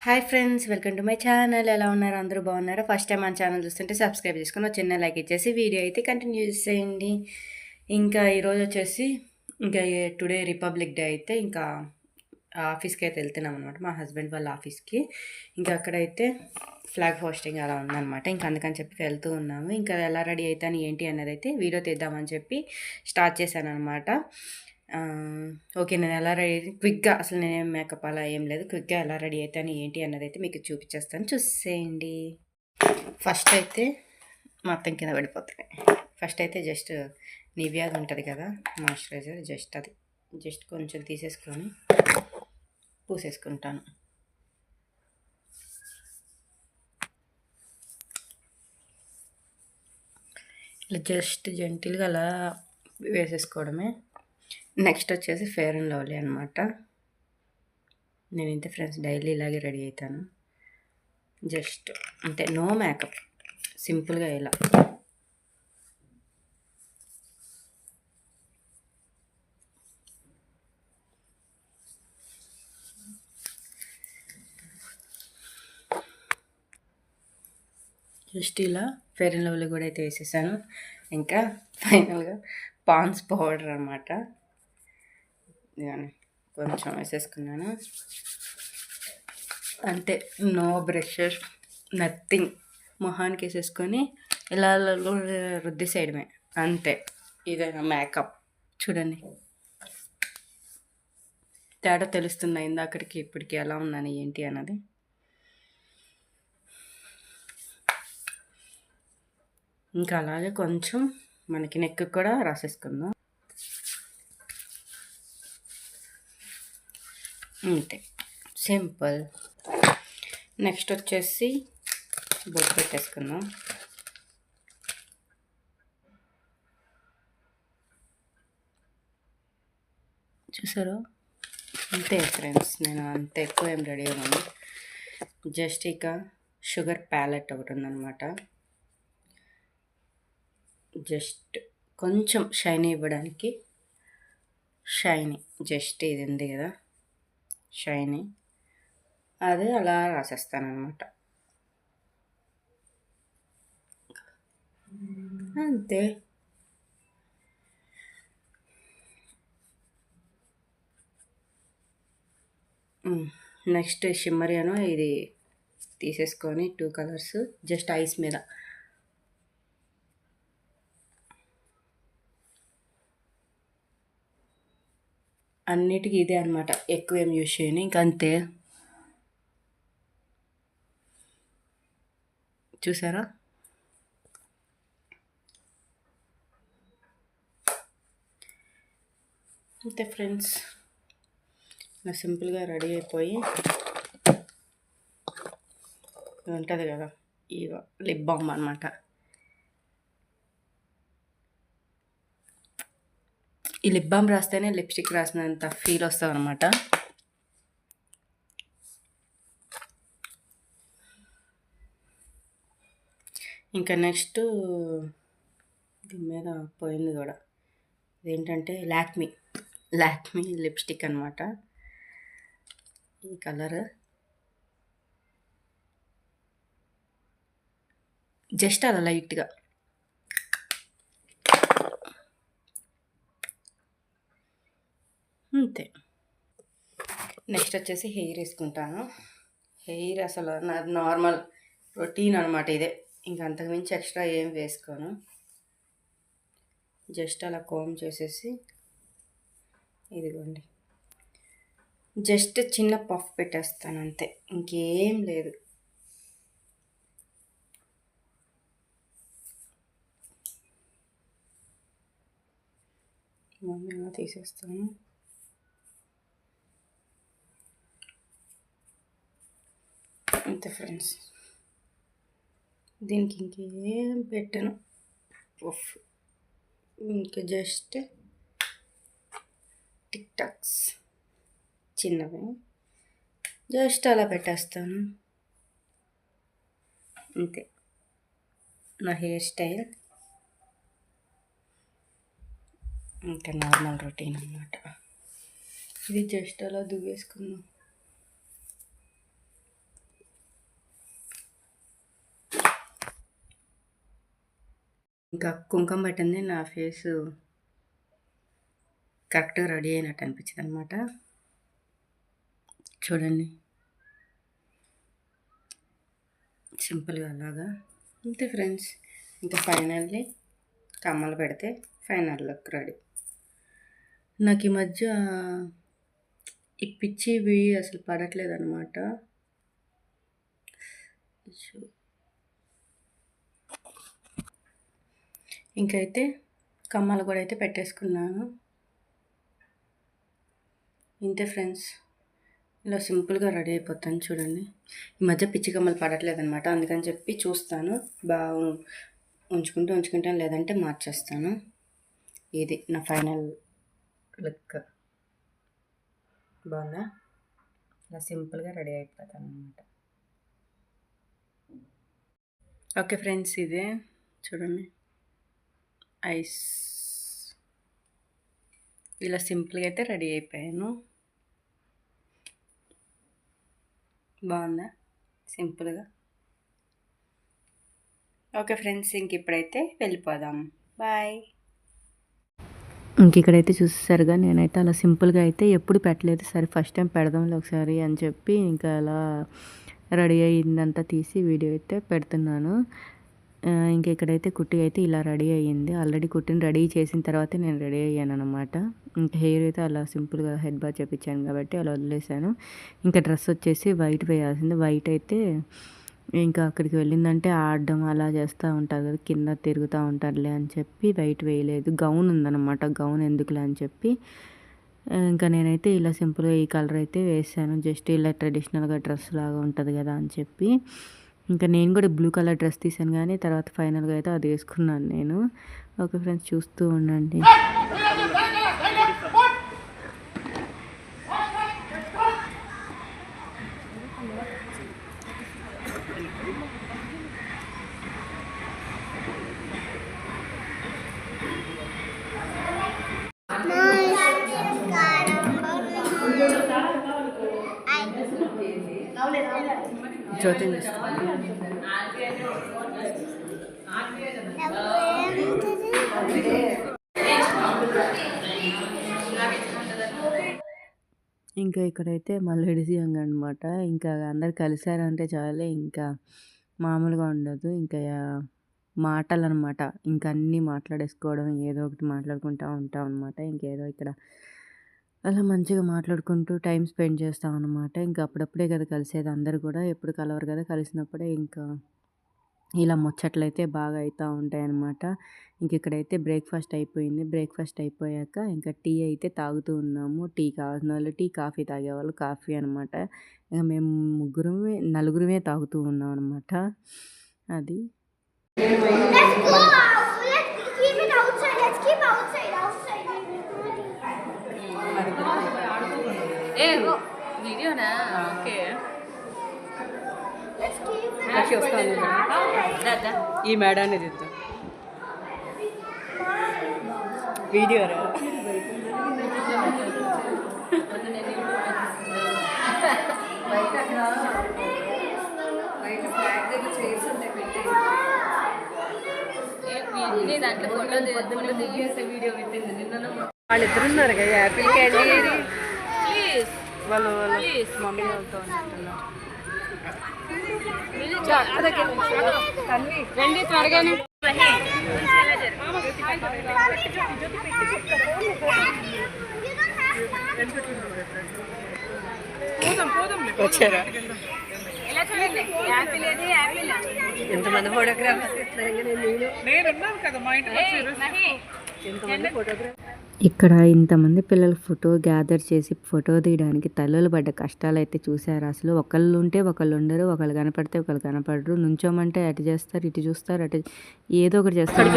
Hi friends, welcome to my channel. ఎలా ఉన్నారు? అందరూ బాగున్నారా? ఫస్ట్ టైం మన ఛానల్ చూస్తుంటే సబ్స్క్రైబ్ చేసుకుని ఒక చిన్న లైక్ ఇచ్చేసి వీడియో అయితే కంటిన్యూ చేసేయండి. ఇంకా ఈరోజు వచ్చేసి ఇంకా టుడే రిపబ్లిక్ డే అయితే ఇంకా ఆఫీస్కి అయితే వెళ్తున్నాం అనమాట, మా హస్బెండ్ వాళ్ళ ఆఫీస్కి. ఇంకా అక్కడైతే ఫ్లాగ్ హోస్టింగ్ అలా ఉందన్నమాట. ఇంకా అందుకని చెప్పి వెళ్తూ ఉన్నాము. ఇంకా ఎలా రెడీ అవుతాను ఏంటి అన్నది అయితే వీడియో తీద్దామని చెప్పి స్టార్ట్ చేశాను అనమాట. ఓకే, నేను ఎలా రెడీ క్విక్గా, అసలు నేనేం మేకప్ అలా ఏం లేదు, క్విక్గా ఎలా రెడీ అవుతాను ఏంటి అన్నది అయితే మీకు చూపించేస్తాను, చూసేయండి. ఫస్ట్ అయితే మొత్తం కింద పడిపోతున్నాయి. ఫస్ట్ అయితే జస్ట్ నివ్యాది ఉంటుంది కదా మాయిశ్చరైజర్, జస్ట్ కొంచెం తీసేసుకొని పూసేసుకుంటాను. ఇలా జస్ట్ జెంటిల్గా అలా వేసేసుకోవడమే. నెక్స్ట్ వచ్చేసి ఫెయిర్ అండ్ లవ్లీ అనమాట. నేను ఇంతే ఫ్రెండ్స్, డైలీ ఇలాగే రెడీ అవుతాను. జస్ట్ అంతే, నో మేకప్, సింపుల్గా ఇలా. జస్ట్ ఇలా ఫెయిర్ అండ్ లవ్లీ కూడా అయితే వేసేసాను. ఇంకా ఫైనల్గా పాన్స్ పౌడర్ అనమాట, కొంచెం వేసేసుకున్నాను అంతే. No brushes, nothing. మొహానికి వేసేసుకొని ఇలా రుద్దేసేయడమే అంతే. ఇదేనా మేకప్? చూడండి తేడా తెలుస్తుంది ఇందాకడికి ఇప్పటికి ఎలా ఉన్నాను ఏంటి అన్నది. ఇంకా అలాగే కొంచెం మనకి నెక్ కూడా రాసేసుకుందాం అంతే, సింపుల్. నెక్స్ట్ వచ్చేసి బొట్టు పెట్టేసుకుందాం. చూసారు? అంతే ఫ్రెండ్స్, నేను అంత ఎక్కువ ఏం రెడీ అవ్వను. జస్ట్ ఇక షుగర్ ప్యాలెట్ ఒకటి ఉందన్నమాట, జస్ట్ కొంచెం షైనీ ఇవ్వడానికి. షైనీ జస్ట్ ఇది ఉంది కదా షైనీ, అది అలా రాసేస్తానమాట అంతే. నెక్స్ట్ షిమ్మరియాను ఇది తీసేసుకొని 2 కలర్స్ జస్ట్ ఐస్ మీద అన్నిటికీ ఇదే అనమాట, ఎక్కువ ఏం యూజ్ చేయను. ఇంక అంతే. చూసారా? అంతే ఫ్రెండ్స్, ఇలా సింపుల్గా రెడీ అయిపోయి ఉంటుంది కదా ఇక లిప్ బామ్ అనమాట. ఈ లిప్ బామ్ రాస్తేనే లిప్స్టిక్ రాసినంత ఫీల్ వస్తుంది అనమాట. ఇంకా నెక్స్ట్ దీని మీద పోయింది కూడా, ఇదేంటంటే లాక్మీ లిప్స్టిక్ అనమాట. ఈ కలర్ జస్ట్ అలా లైట్గా అంతే. నెక్స్ట్ వచ్చేసి హెయిర్ వేసుకుంటాను. హెయిర్ అసలు నాది నార్మల్ రొటీన్ అనమాట ఇదే, ఇంక అంతకుమించి ఎక్స్ట్రా ఏం వేసుకోను. జస్ట్ అలా కోమ్ చేసేసి ఇదిగోండి, జస్ట్ చిన్న పఫ్ పెట్టేస్తాను అంతే, ఇంకేం లేదు. మమ్మీగా తీసేస్తాను. అంతే ఫ్రెండ్స్, దీనికి ఇంకేం పెట్టను. ఇంకా జస్ట్ టిక్ టాక్స్ చిన్నవి జస్ట్ అలా పెట్టేస్తాను అంతే. నా హెయిర్ స్టైల్ ఇంకా నార్మల్ రొటీన్ అన్నమాట. ఇది జస్ట్ అలా దువ్వేసుకున్నాం. ఇంకా కుంకుమ పెట్టింది నా ఫేసు కరెక్ట్గా రెడీ అయినట్టు అనిపించింది అనమాట. చూడండి సింపుల్గా అలాగా అంతే ఫ్రెండ్స్. ఇంకా ఫైనల్లీ కమ్మలు పెడితే ఫైనల్ లుక్ రెడీ. నాకు ఈ మధ్య ఈ పిచ్చివి అసలు పడట్లేదు అనమాట. ఇంకైతే కమ్మలు కూడా అయితే పెట్టేసుకున్నాను. ఇంతే ఫ్రెండ్స్, ఇలా సింపుల్గా రెడీ అయిపోతాను. చూడండి ఈ మధ్య పిచ్చి కమ్మలు పడట్లేదు అనమాట, అందుకని చెప్పి చూస్తాను బాగా ఉంచుకుంటాను, లేదంటే మార్చేస్తాను. ఇది నా ఫైనల్ లుక్. బాగుందా? ఇలా సింపుల్గా రెడీ అయిపోతాను అనమాట. ఓకే ఫ్రెండ్స్, ఇదే చూడండి ఐస్. ఇలా సింపుల్గా అయితే రెడీ అయిపోయాను. బాగుందా సింపుల్గా? ఓకే ఫ్రెండ్స్, ఇంక ఇప్పుడైతే వెళ్ళిపోదాం. బాయ్. ఇంక ఇక్కడైతే చూసేసరిగా నేనైతే అలా సింపుల్గా అయితే ఎప్పుడు పెట్టలేదు. సరే ఫస్ట్ టైం పెడదాంలే ఒకసారి అని చెప్పి ఇంకా అలా రెడీ అయ్యిందంతా తీసి వీడియో అయితే పెడుతున్నాను. ఇంక ఇక్కడైతే కుట్టి అయితే ఇలా రెడీ అయ్యింది. ఆల్రెడీ కుట్టిని రెడీ చేసిన తర్వాత నేను రెడీ అయ్యాను అనమాట. ఇంకా హెయిర్ అయితే అలా సింపుల్గా హెడ్ బాత్ చేయించాను కాబట్టి అలా వదిలేసాను. ఇంకా డ్రెస్ వచ్చేసి వైట్ వేయాల్సింది. వైట్ అయితే ఇంకా అక్కడికి వెళ్ళిందంటే ఆడడం అలా చేస్తూ ఉంటారు కదా, కింద తిరుగుతూ ఉంటారులే అని చెప్పి వైట్ వేయలేదు. గౌన్ ఉందన్నమాట, గౌన్ ఎందుకులే అని చెప్పి ఇంకా నేనైతే ఇలా సింపుల్గా ఈ కలర్ అయితే వేసాను. జస్ట్ ఇలా ట్రెడిషనల్గా డ్రెస్ లాగా ఉంటుంది కదా అని చెప్పి ఇంకా నేను కూడా బ్లూ కలర్ డ్రెస్ తీసాను, కానీ తర్వాత ఫైనల్గా అయితే అది వేసుకున్నాను నేను. ఓకే ఫ్రెండ్స్, చూస్తూ ఉండండి. జ్యోతిని ఇంకా ఇక్కడైతే మల్లెడిసి అనమాట. ఇంకా అందరు కలిసారంటే చాలే, ఇంకా మామూలుగా ఉండదు. ఇంకా మాటలు అనమాట, ఇంకా అన్నీ మాట్లాడేసుకోవడం, ఏదో ఒకటి మాట్లాడుకుంటూ ఉంటాం అనమాట. ఇంకేదో ఇక్కడ అలా మంచిగా మాట్లాడుకుంటూ టైం స్పెండ్ చేస్తాం అనమాట. ఇంకా అప్పుడప్పుడే కదా కలిసేది, అందరు కూడా ఎప్పుడు కలవరు కదా, కలిసినప్పుడే ఇంకా ఇలా ముచ్చట్లయితే బాగా అవుతూ ఉంటాయన్నమాట. ఇంక ఇక్కడైతే బ్రేక్ఫాస్ట్ అయిపోయింది. బ్రేక్ఫాస్ట్ అయిపోయాక ఇంకా టీ అయితే తాగుతూ ఉన్నాము. టీ కావాల్సిన వాళ్ళు టీ, కాఫీ తాగేవాళ్ళు కాఫీ అనమాట. ఇక మేము నలుగురమే తాగుతూ ఉన్నాం అనమాట. అది వీడియోనా? ఓకే, ఈ మేడాన్ని తెద్దాం వీడియో రా. వాళ్ళిద్దరు ఉన్నారు కదా యాపిల్ క్యాండీ, వాళ్ళు మమ్మీ వాళ్ళతో రండి త్వరగానే. వచ్చారా? ఎంతమంది ఫోటోగ్రాఫర్స్? ఎంతమంది ఫోటోగ్రాఫర్? ఇక్కడ ఇంతమంది పిల్లలు ఫోటో గ్యాదర్ చేసి ఫోటో తీయడానికి తల్లులు పడ్డ కష్టాలు అయితే చూసారు. అసలు ఒకళ్ళు ఉంటే ఒకళ్ళు ఉండరు, ఒకళ్ళు కనపడితే ఒకళ్ళు కనపడరు. నుంచోమంటే అటు చేస్తారు, ఇటు చూస్తారు, అటు ఏదో ఒకటి చేస్తారు.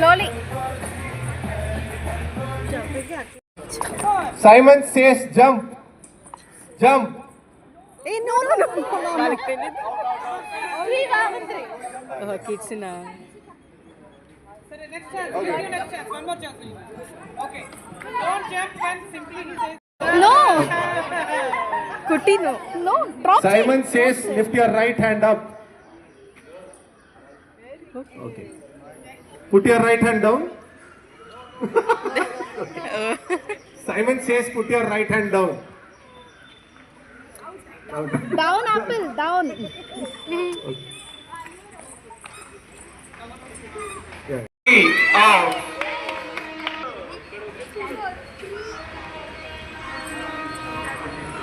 Slowly. Simon says jump. Jump. Hey, no. Kids now. Next chance. Okay. Next chance. One more chance. Okay. Don't jump when simply he says. No. Kutti, no. No. Drop. Simon says lift your right hand up. Okay. Put your right hand down. Simon says put your right hand down. Down, apple. Down. Out.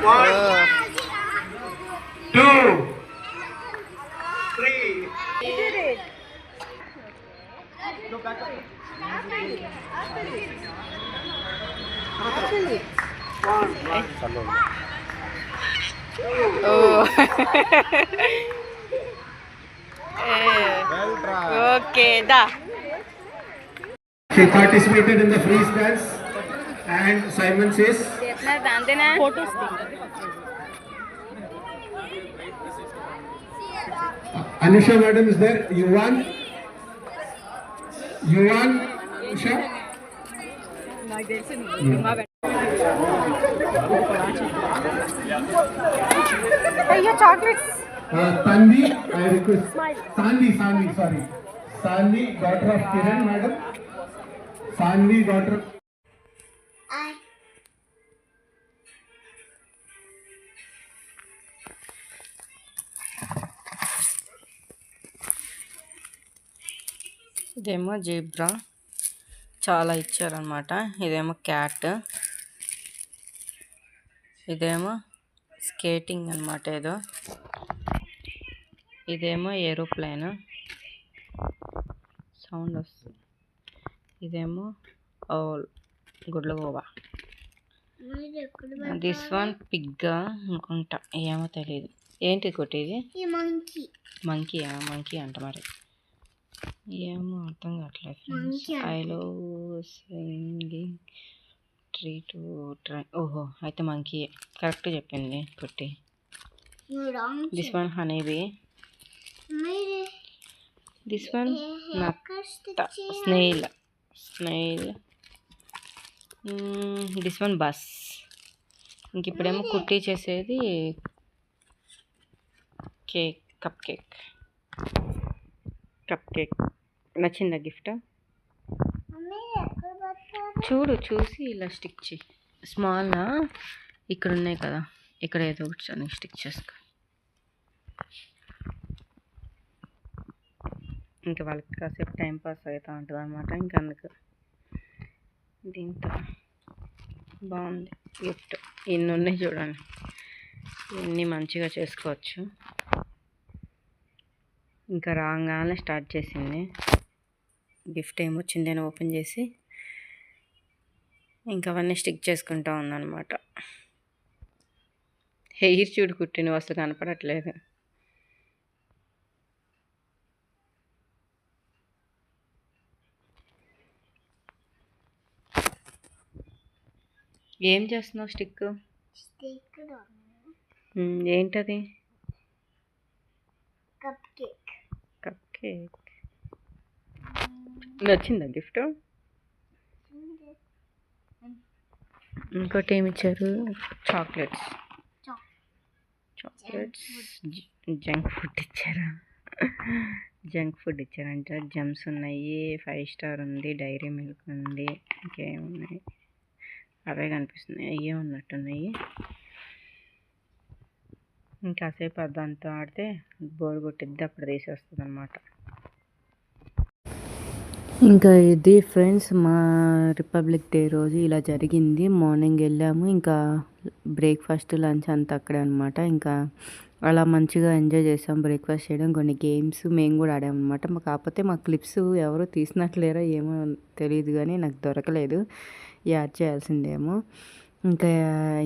One, 2, 3. Oh. Okay, da. She participated in the freeze dance, and Simon says, Photos. Anusha madam is there. You won. You won, Usha. Hey, your chocolates. Tanvi, I request. Sanvi, sorry. Sanvi, daughter of Kiran, madam. Sanvi, daughter. ఇదేమో zebra, చాలా ఇచ్చారనమాట. ఇదేమో cat, ఇదేమో skating అనమాట ఏదో, ఇదేమో aeroplane sound వస్తుంది, ఇదేమో గుడ్లగోబా, దిస్ వన్ పిగ్ అనుకుంటా, ఏమో తెలియదు. ఏంటి కొట్టేది? మంకీ అంట మరి, ఏమో అర్థం కావట్లేదు. I love singing tree to try. ఓహో, అయితే మంకీ కరెక్ట్ చెప్పింది కుట్టి. This one honeybee, this one నత్త, స్నేల్, దిస్ వన్ బస్. ఇంక ఇప్పుడేమో కుట్టి చేసేది కప్ కేక్. నచ్చిందా గిఫ్ట్? చూసి ఇలా స్టిక్ చేయి. స్మాల్గా ఇక్కడ ఉన్నాయి కదా, ఇక్కడ ఏదో ఒకటి స్టిక్ చేసుకో. ఇంకా వాళ్ళకి కాసేపు టైం పాస్ అవుతూ ఉంటుంది అనమాట. ఇంకా అందుకు దీంతో బాగుంది గిఫ్ట్. ఇన్ని ఉన్నాయి చూడండి, ఇన్ని మంచిగా చేసుకోవచ్చు. ఇంకా రాగానే స్టార్ట్ చేసింది. గిఫ్ట్ ఏమొచ్చింది అని ఓపెన్ చేసి ఇంకా అవన్నీ స్టిక్ చేసుకుంటా ఉందన్నమాట. హెయిర్ చూడు కుట్టి, నువ్వు అసలు కనపడట్లేదు. ఏం చేస్తున్నావు? స్టిక్ ఏంటది? Cup cake. నచ్చిందా గిఫ్ట్? ఇంకోటి ఏమి ఇచ్చారు? చాక్లెట్స్. జంక్ ఫుడ్ ఇచ్చారంట. జమ్స్ ఉన్నాయి, 5 స్టార్ ఉంది, డైరీ మిల్క్ ఉంది, ఇంకేమున్నాయి అవే కనిపిస్తున్నాయి, అయ్యే ఉన్నట్టున్నాయి. ఇంకాసేపు అదంతా ఆడితే బోర్ కొట్టిద్ది, అప్పుడు తీసేస్తుంది అనమాట. ఇంకా ఇది ఫ్రెండ్స్ మా రిపబ్లిక్ డే రోజు ఇలా జరిగింది. మార్నింగ్ వెళ్ళాము, ఇంకా బ్రేక్ఫాస్ట్ లంచ్ అంతా అక్కడే అనమాట. ఇంకా అలా మంచిగా ఎంజాయ్ చేసాం బ్రేక్ఫాస్ట్ చేయడం, కొన్ని గేమ్స్ మేము కూడా ఆడాము అనమాట. కాకపోతే మా క్లిప్స్ ఎవరు తీసినట్లేరో ఏమో తెలియదు, కానీ నాకు దొరకలేదు, యాడ్ చేయాల్సిందేమో. ఇంకా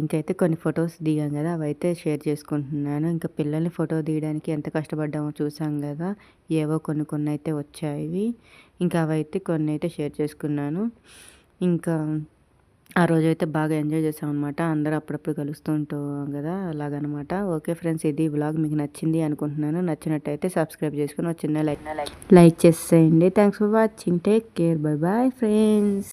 ఇంకైతే కొన్ని ఫొటోస్ దిగాం కదా, అవైతే షేర్ చేసుకుంటున్నాను. ఇంకా పిల్లల్ని ఫోటో తీయడానికి ఎంత కష్టపడ్డామో చూసాం కదా, ఏవో కొన్ని అయితే వచ్చాయి. ఇంకా అవైతే కొన్ని అయితే షేర్ చేసుకున్నాను. ఇంకా ఆ రోజైతే బాగా ఎంజాయ్ చేసాం అనమాట. అందరూ అప్పుడప్పుడు కలుస్తూ ఉంటాం కదా, అలాగనమాట. ఓకే ఫ్రెండ్స్, ఇది వ్లాగ్ మీకు నచ్చింది అనుకుంటున్నాను. నచ్చినట్టయితే సబ్స్క్రైబ్ చేసుకుని ఒక చిన్న లైక్ చేసేయండి. Thanks for watching. Take care. Bye bye friends.